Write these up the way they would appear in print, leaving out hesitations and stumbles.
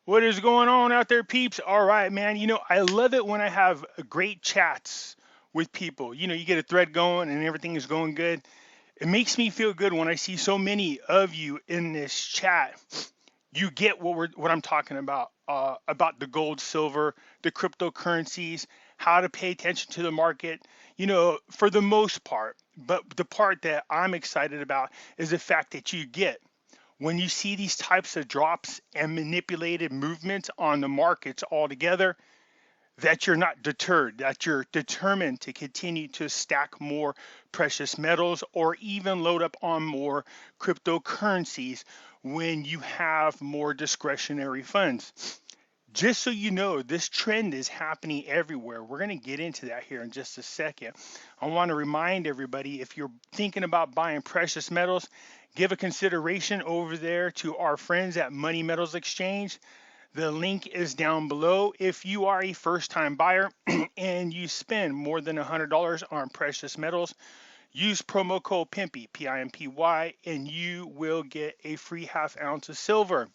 What is going on out there, peeps? All right, man. I love it when I have great chats with people. You get a thread going and everything is going good. It makes me feel good when I see so many of you in this chat. You get what I'm talking about the gold, silver, the cryptocurrencies, how to pay attention to the market. For the most part. But the part that I'm excited about is the fact that you get when you see these types of drops and manipulated movements on the markets altogether, that you're not deterred, that you're determined to continue to stack more precious metals or even load up on more cryptocurrencies when you have more discretionary funds. Just so you know, this trend is happening everywhere. We're going to get into that here in just a second. I want to remind everybody, if you're thinking about buying precious metals, give a consideration over there to our friends at Money Metals Exchange. The link is down below. If you are a first-time buyer and you spend more than $100 on precious metals, use promo code Pimpy, P-I-M-P-Y, and you will get a free half ounce of silver.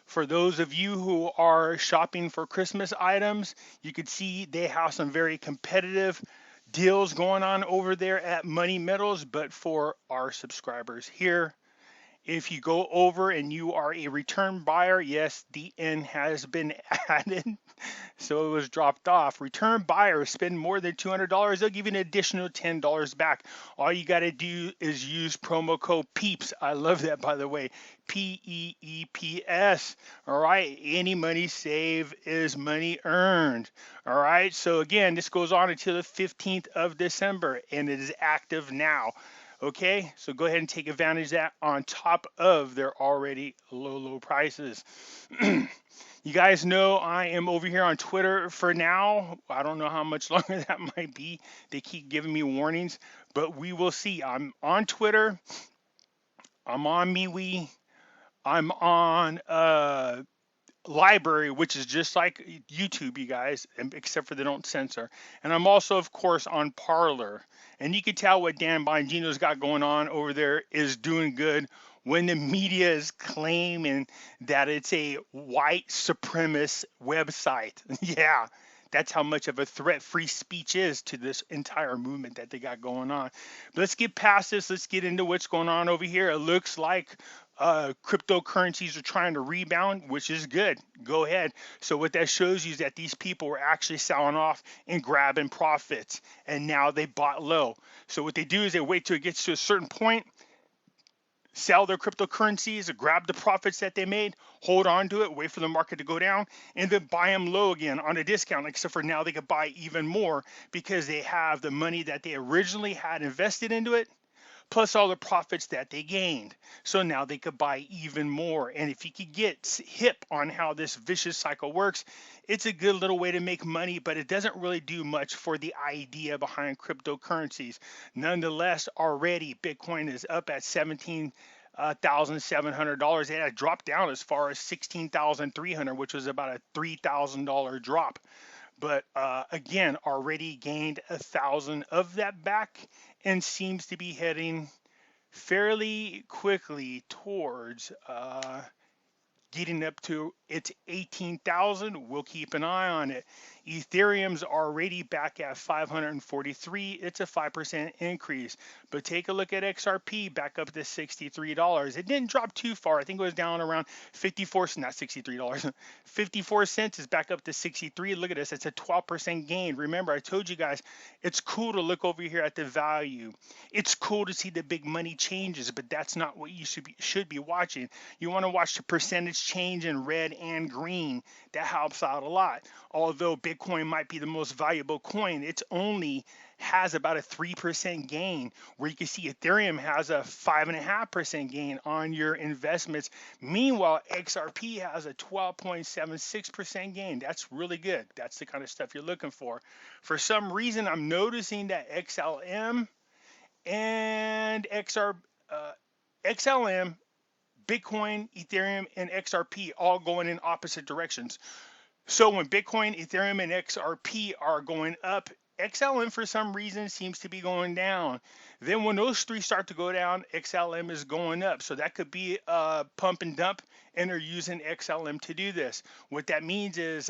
For those of you who are shopping for Christmas items, you can see they have some very competitive deals going on over there at Money Metals. But for our subscribers here, if you go over and you are a return buyer, yes, the N has been added, so it was dropped off. Return buyers spend more than $200, they'll give you an additional $10 back. All you got to do is use promo code PEEPS. I love that, by the way. PEEPS. All right. Any money saved is money earned. All right. So again, this goes on until the 15th of December, and it is active now. Okay, so go ahead and take advantage of that on top of their already low prices. You guys know I am over here on Twitter for now. I don't know how much longer that might be. They keep giving me warnings, but we will see. I'm on Twitter. I'm on MeWe. I'm on LBRY, which is just like YouTube, you guys, except for they don't censor. And I'm also, of course, on Parler. And you can tell what Dan Bongino's got going on over there is doing good when the media is claiming that it's a white supremacist website. Yeah, that's how much of a threat free speech is to this entire movement that they got going on. But let's get past this. Let's get into what's going on over here. It looks like cryptocurrencies are trying to rebound, which is good. Go ahead. So what that shows you is that these people were actually selling off and grabbing profits, and now they bought low. So what they do is they wait till it gets to a certain point, sell their cryptocurrencies, grab the profits that they made, hold on to it, wait for the market to go down, and then buy them low again on a discount, except for now they could buy even more because they have the money that they originally had invested into it, plus all the profits that they gained. So now they could buy even more. And if you could get hip on how this vicious cycle works, it's a good little way to make money, but it doesn't really do much for the idea behind cryptocurrencies. Nonetheless, already Bitcoin is up at $17,700. It had dropped down as far as 16,300, which was about a $3,000 drop. But again, already gained 1,000 of that back and seems to be heading fairly quickly towards getting up to its 18,000. We'll keep an eye on it. Ethereum's already back at 543. It's a 5% increase. But take a look at XRP back up to $63. It didn't drop too far. I think it was down around 54, not $63. 54 cents is back up to 63. Look at this. It's a 12% gain. Remember, I told you guys, it's cool to look over here at the value. It's cool to see the big money changes, but that's not what you should be watching. You want to watch the percentage change in red and green. That helps out a lot. Although Bitcoin might be the most valuable coin, it's only has about a 3% gain, where you can see Ethereum has a 5.5% gain on your investments. Meanwhile, XRP has a 12.76% gain. That's really good. That's the kind of stuff you're looking for. For some reason, I'm noticing that XLM and XLM, Bitcoin, Ethereum, and XRP all going in opposite directions. So when Bitcoin, Ethereum, and XRP are going up, XLM for some reason seems to be going down. Then when those three start to go down, XLM is going up. So that could be a pump and dump, and they're using XLM to do this. What that means is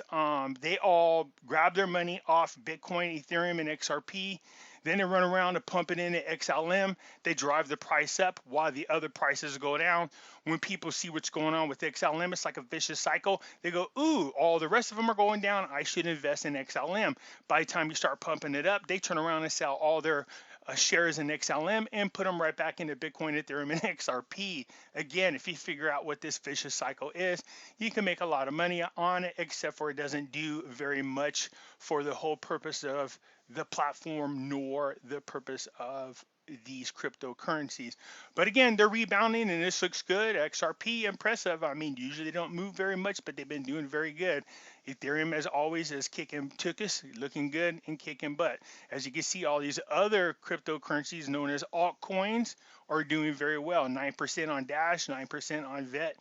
they all grab their money off Bitcoin, Ethereum, and XRP. Then they run around and pump it into XLM. They drive the price up while the other prices go down. When people see what's going on with XLM, it's like a vicious cycle. They go, ooh, all the rest of them are going down. I should invest in XLM. By the time you start pumping it up, they turn around and sell all their shares in XLM and put them right back into Bitcoin, Ethereum, and XRP. Again, if you figure out what this vicious cycle is, you can make a lot of money on it, except for it doesn't do very much for the whole purpose of the platform nor the purpose of these cryptocurrencies. But again, they're rebounding and this looks good. XRP, impressive. I mean, usually they don't move very much, but they've been doing very good. Ethereum, as always, is kicking tuchus, looking good and kicking butt. As you can see, all these other cryptocurrencies known as altcoins are doing very well. 9% on Dash, 9% on VET.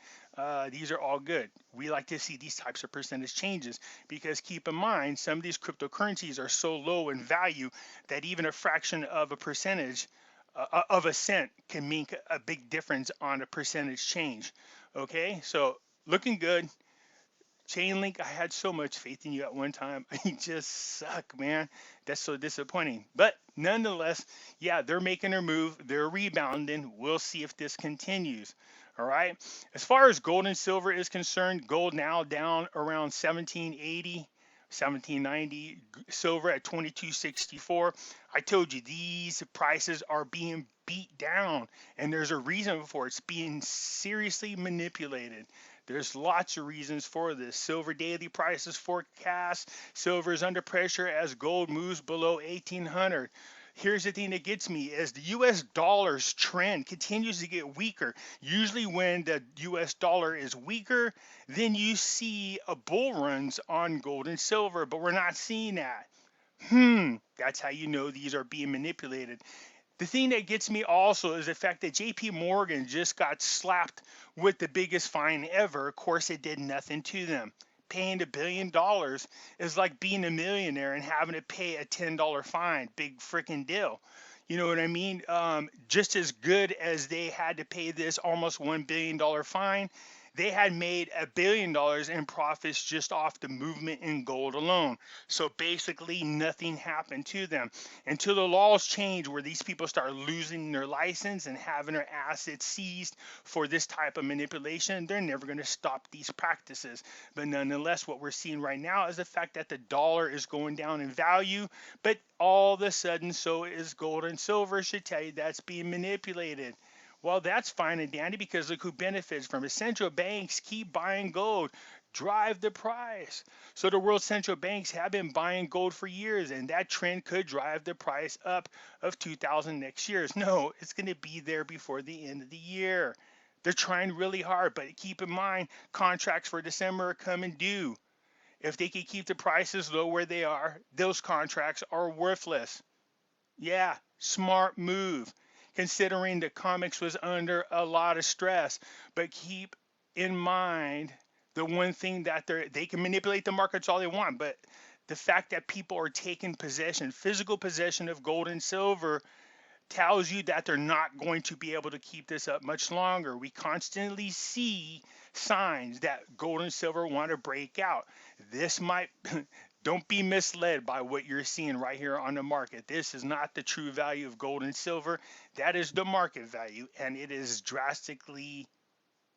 These are all good. We like to see these types of percentage changes because keep in mind, some of these cryptocurrencies are so low in value that even a fraction of a percentage of a cent can make a big difference on a percentage change. Okay, so looking good. Chainlink, I had so much faith in you at one time. You just suck, man. That's so disappointing. But nonetheless, yeah, they're making their move. They're rebounding. We'll see if this continues. All right. As far as gold and silver is concerned, gold now down around 1780, 1790, silver at 2264. I told you these prices are being beat down, and there's a reason for it. It's being seriously manipulated. There's lots of reasons for this. Silver daily prices forecast. Silver is under pressure as gold moves below 1800. Here's the thing that gets me as the US dollar's trend continues to get weaker. Usually when the US dollar is weaker, then you see a bull runs on gold and silver, but we're not seeing that. That's how you know these are being manipulated. The thing that gets me also is the fact that JP Morgan just got slapped with the biggest fine ever. Of course, it did nothing to them. Paying $1 billion is like being a millionaire and having to pay a $10 fine. Big freaking deal. You know what I mean? Just as good as they had to pay this almost $1 billion fine, they had made $1 billion in profits just off the movement in gold alone. So basically nothing happened to them until the laws change where these people start losing their license and having their assets seized for this type of manipulation. They're never going to stop these practices. But nonetheless, what we're seeing right now is the fact that the dollar is going down in value, but all of a sudden so is gold and silver. Should tell you that's being manipulated. Well, that's fine and dandy because look who benefits from it. Central banks keep buying gold, drive the price. So the world central banks have been buying gold for years, and that trend could drive the price up of 2000 next year. No, it's going to be there before the end of the year. They're trying really hard, but keep in mind, contracts for December are coming due. If they can keep the prices low where they are, those contracts are worthless. Yeah, smart move. Considering the comics was under a lot of stress. But keep in mind the one thing that they can manipulate the markets all they want, but the fact that people are taking possession, physical possession of gold and silver tells you that they're not going to be able to keep this up much longer. We constantly see signs that gold and silver want to break out. This might don't be misled by what you're seeing right here on the market. This is not the true value of gold and silver. That is the market value, and it is drastically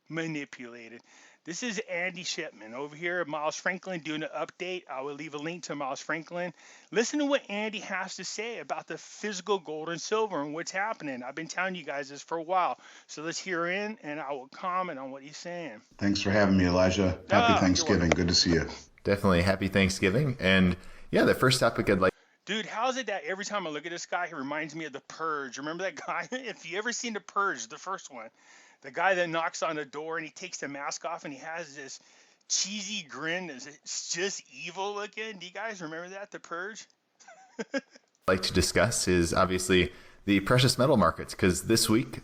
manipulated. This is Andy Shipman over here at Miles Franklin doing an update. I will leave a link to Miles Franklin. Listen to what Andy has to say about the physical gold and silver and what's happening. I've been telling you guys this for a while. So let's hear in, and I will comment on what he's saying. Thanks for having me, Elijah. Happy Thanksgiving. Good to see you. Definitely happy Thanksgiving. And yeah, the first topic I'd like. Dude, how is it that every time I look at this guy, he reminds me of The Purge? Remember that guy? If you ever seen The Purge, the first one, the guy that knocks on the door and he takes the mask off and he has this cheesy grin. It's just evil looking. Do you guys remember that, The Purge? Like to discuss is obviously the precious metal markets, because this week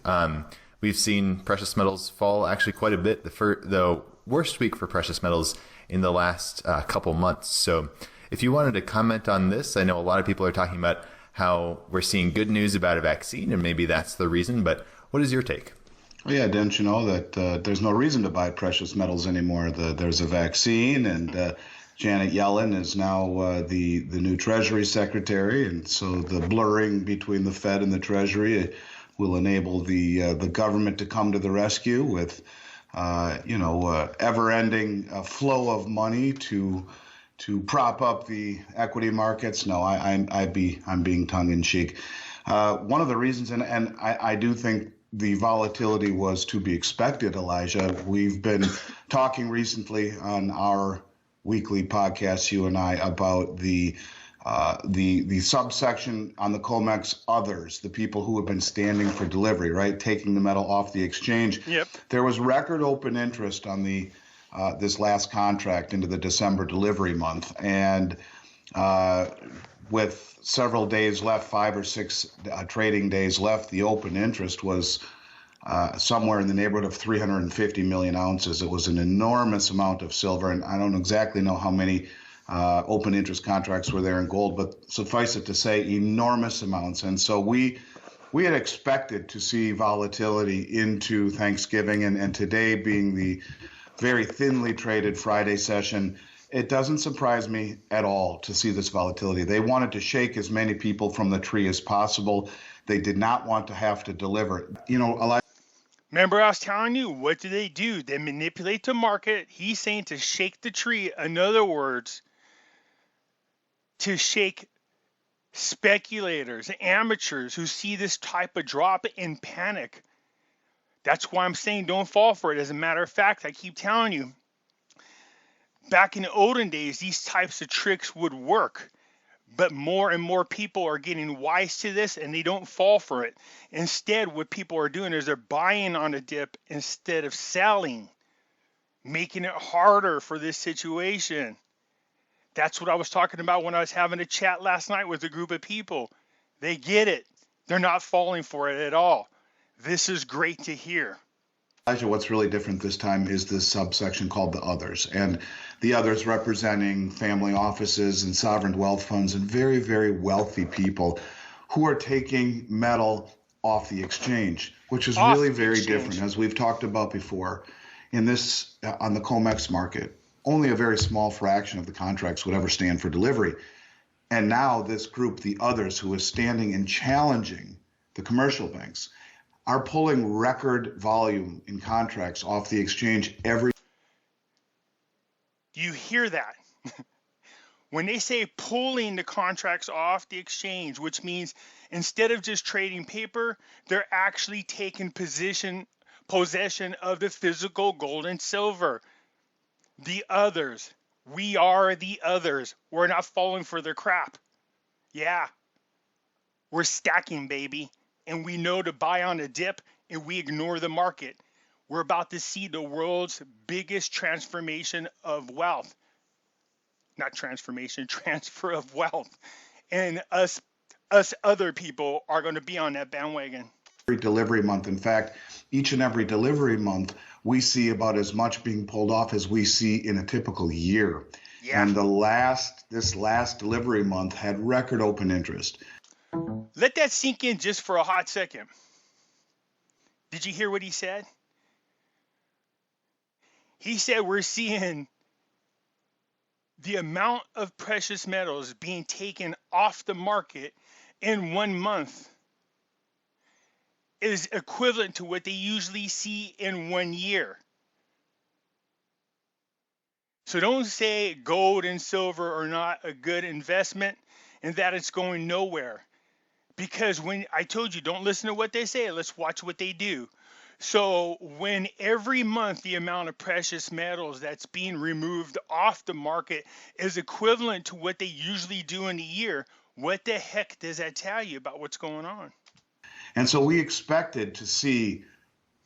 we've seen precious metals fall actually quite a bit. The worst week for precious metals in the last couple months. So If you wanted to comment on this, I know a lot of people are talking about how we're seeing good news about a vaccine, and maybe that's the reason, but what is your take? Well, yeah, didn't you know that there's no reason to buy precious metals anymore? There's a vaccine, and Janet Yellen is now the new Treasury Secretary, and so the blurring between the Fed and the Treasury will enable the government to come to the rescue with, ever-ending flow of money to prop up the equity markets. No, I'm being tongue-in-cheek. One of the reasons, and I do think the volatility was to be expected, Elijah. We've been talking recently on our weekly podcast, you and I, about the subsection on the COMEX others, the people who have been standing for delivery, right, taking the metal off the exchange. Yep. There was record open interest on the this last contract into the December delivery month, and with several days left, 5 or 6 trading days left, the open interest was somewhere in the neighborhood of 350 million ounces. It was an enormous amount of silver, and I don't exactly know how many open interest contracts were there in gold, but suffice it to say, enormous amounts. And so we had expected to see volatility into Thanksgiving, and today being the very thinly traded Friday session, it doesn't surprise me at all to see this volatility. They wanted to shake as many people from the tree as possible. They did not want to have to deliver. Remember I was telling you, what do? They manipulate the market. He's saying to shake the tree. In other words, to shake speculators, amateurs who see this type of drop and panic. That's why I'm saying don't fall for it. As a matter of fact, I keep telling you, back in the olden days, these types of tricks would work. But more and more people are getting wise to this, and they don't fall for it. Instead, what people are doing is they're buying on a dip instead of selling, making it harder for this situation. That's what I was talking about when I was having a chat last night with a group of people. They get it. They're not falling for it at all. This is great to hear. Elijah, what's really different this time is this subsection called the others, and the others representing family offices and sovereign wealth funds and very, very wealthy people who are taking metal off the exchange, which is really very different. As we've talked about before, in this on the COMEX market, only a very small fraction of the contracts would ever stand for delivery. And now this group, the others, who is standing and challenging the commercial banks, are pulling record volume in contracts off the exchange every. Do you hear that? When they say pulling the contracts off the exchange, which means instead of just trading paper, they're actually taking possession of the physical gold and silver. The others. We are the others. We're not falling for their crap. Yeah. We're stacking, baby. And we know to buy on a dip, and we ignore the market. We're about to see the world's biggest transformation of wealth. Not transformation, transfer of wealth. And us other people are going to be on that bandwagon. Every delivery month. In fact, each and every delivery month, we see about as much being pulled off as we see in a typical year. Yeah. And this last delivery month had record open interest. Let that sink in just for a hot second. Did you hear what he said? He said we're seeing the amount of precious metals being taken off the market in 1 month is equivalent to what they usually see in 1 year. So don't say gold and silver are not a good investment and that it's going nowhere. Because when I told you, don't listen to what they say, let's watch what they do. So when every month the amount of precious metals that's being removed off the market is equivalent to what they usually do in a year, what the heck does that tell you about what's going on? And so we expected to see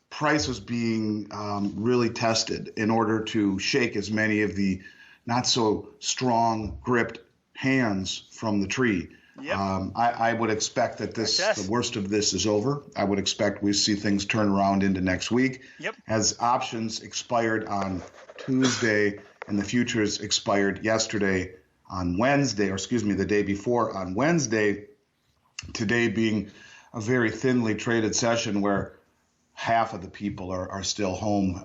prices being really tested in order to shake as many of the not so strong gripped hands from the tree. Yep. I would expect that the worst of this is over. I would expect we see things turn around into next week. Yep. As options expired on Tuesday and the futures expired yesterday. on Wednesday, or excuse me, the day before on Wednesday, today being a very thinly traded session where half of the people are still home,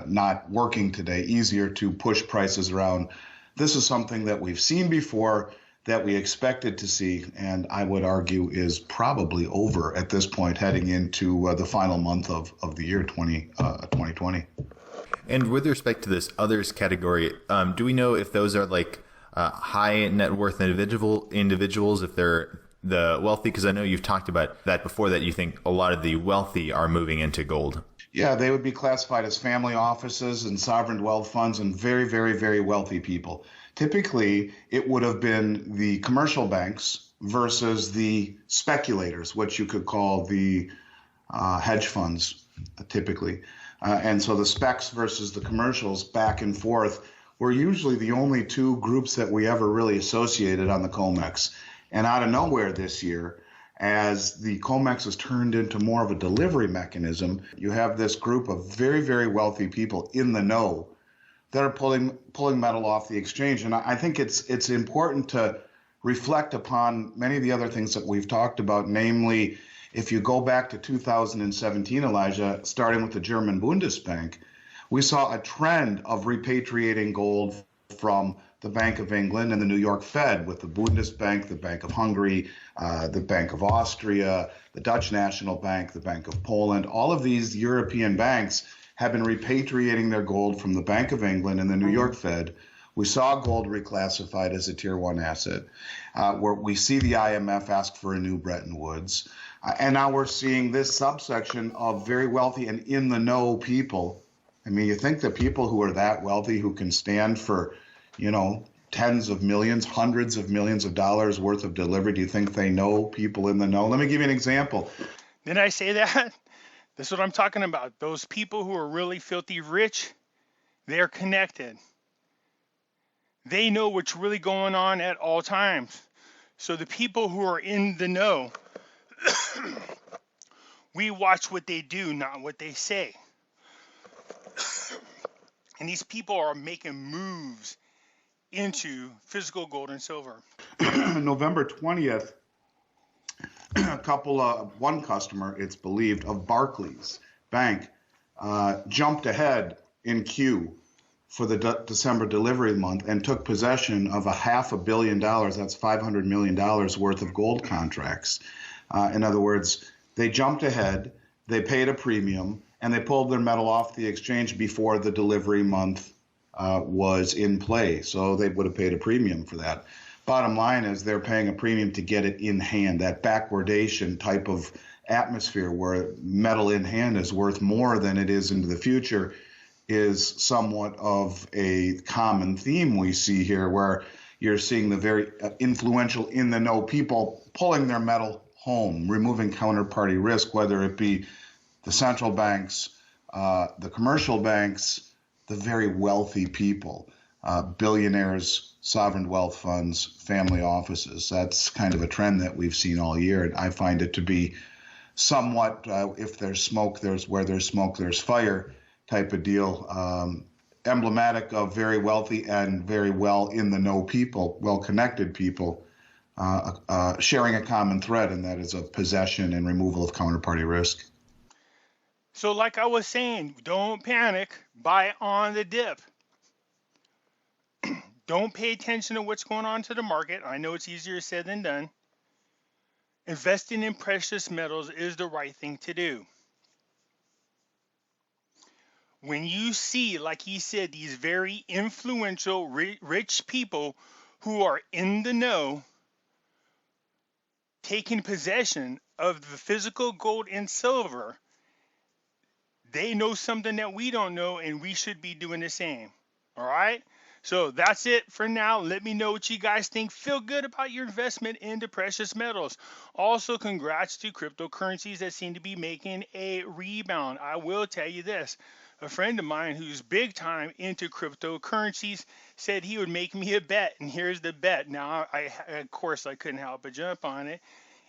not working today, easier to push prices around. This is something that we've seen before, that we expected to see, and I would argue is probably over at this point, heading into the final month of the year 2020. And with respect to this others category, do we know if those are like high net worth individuals, if they're the wealthy? Because I know you've talked about that before, that you think a lot of the wealthy are moving into gold. Yeah, they would be classified as family offices and sovereign wealth funds and very, very, very wealthy people. Typically, it would have been the commercial banks versus the speculators, which you could call the hedge funds, typically. And so the specs versus the commercials, back and forth, were usually the only two groups that we ever really associated on the COMEX. And out of nowhere this year, as the COMEX has turned into more of a delivery mechanism, you have this group of very, very wealthy people in the know that are pulling metal off the exchange. And I think it's important to reflect upon many of the other things that we've talked about, namely, if you go back to 2017, Elijah, starting with the German Bundesbank, we saw a trend of repatriating gold from the Bank of England and the New York Fed, with the Bundesbank, the Bank of Hungary, the Bank of Austria, the Dutch National Bank, the Bank of Poland. All of these European banks have been repatriating their gold from the Bank of England and the New York Fed. We saw gold reclassified as a Tier 1 asset, where we see the IMF ask for a new Bretton Woods. And now we're seeing this subsection of very wealthy and in-the-know people. I mean, you think the people who are that wealthy, who can stand for, tens of millions, hundreds of millions of dollars worth of delivery, do you think they know people in the know? Let me give you an example. Didn't I say that? That's what I'm talking about. Those people who are really filthy rich, they're connected. They know what's really going on at all times. So the people who are in the know, we watch what they do, not what they say. And these people are making moves into physical gold and silver. November 20th, one customer, it's believed, of Barclays Bank jumped ahead in queue for the December delivery month and took possession of $500 million, that's $500 million worth of gold contracts. In other words, they jumped ahead, they paid a premium, and they pulled their metal off the exchange before the delivery month was in play. So they would have paid a premium for that. Bottom line is they're paying a premium to get it in hand. That backwardation type of atmosphere where metal in hand is worth more than it is into the future is somewhat of a common theme we see here, where you're seeing the very influential in the know people pulling their metal home, removing counterparty risk, whether it be the central banks, the commercial banks, the very wealthy people, billionaires, sovereign wealth funds, family offices. That's kind of a trend that we've seen all year. And I find it to be somewhat, if there's smoke, there's fire type of deal, emblematic of very wealthy and very well in the know people, well connected people, sharing a common thread, and that is of possession and removal of counterparty risk. So like I was saying, don't panic, buy on the dip. Don't pay attention to what's going on to the market. I know it's easier said than done. Investing in precious metals is the right thing to do. When you see, like he said, these very influential, rich people who are in the know taking possession of the physical gold and silver, they know something that we don't know, and we should be doing the same. All right? So that's it for now. Let me know what you guys think. Feel good about your investment into precious metals. Also, congrats to cryptocurrencies that seem to be making a rebound. I will tell you this. A friend of mine who's big time into cryptocurrencies said he would make me a bet, and here's the bet. Now, of course, I couldn't help but jump on it.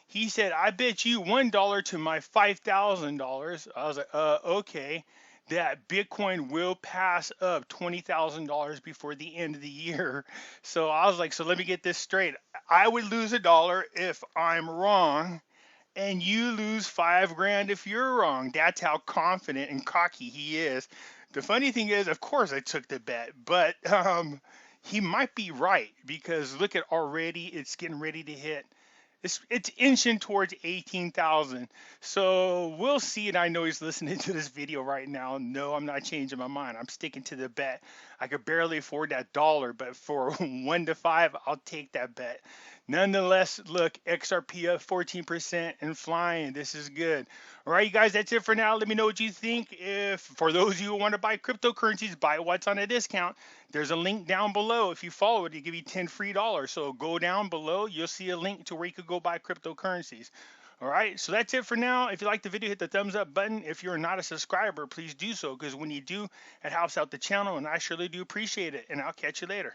He said, I bet you $1 to my $5,000. I was like, okay. that Bitcoin will pass up $20,000 before the end of the year. So I was like, so let me get this straight. I would lose $1 if I'm wrong, and you lose 5 grand if you're wrong. That's how confident and cocky he is. The funny thing is, of course, I took the bet, but he might be right because look at already, it's getting ready to hit. It's inching towards 18,000. So we'll see. And I know he's listening to this video right now. No, I'm not changing my mind. I'm sticking to the bet. I could barely afford that dollar, but for 1 to 5, I'll take that bet. Nonetheless, look, XRP up 14% and flying. This is good. All right, you guys, that's it for now. Let me know what you think. If for those of you who want to buy cryptocurrencies, buy what's on a discount. There's a link down below. If you follow it, they give you 10 free dollars. So go down below. You'll see a link to where you could go buy cryptocurrencies. All right, so that's it for now. If you like the video, hit the thumbs up button. If you're not a subscriber, please do so, because when you do, it helps out the channel, and I surely do appreciate it. And I'll catch you later.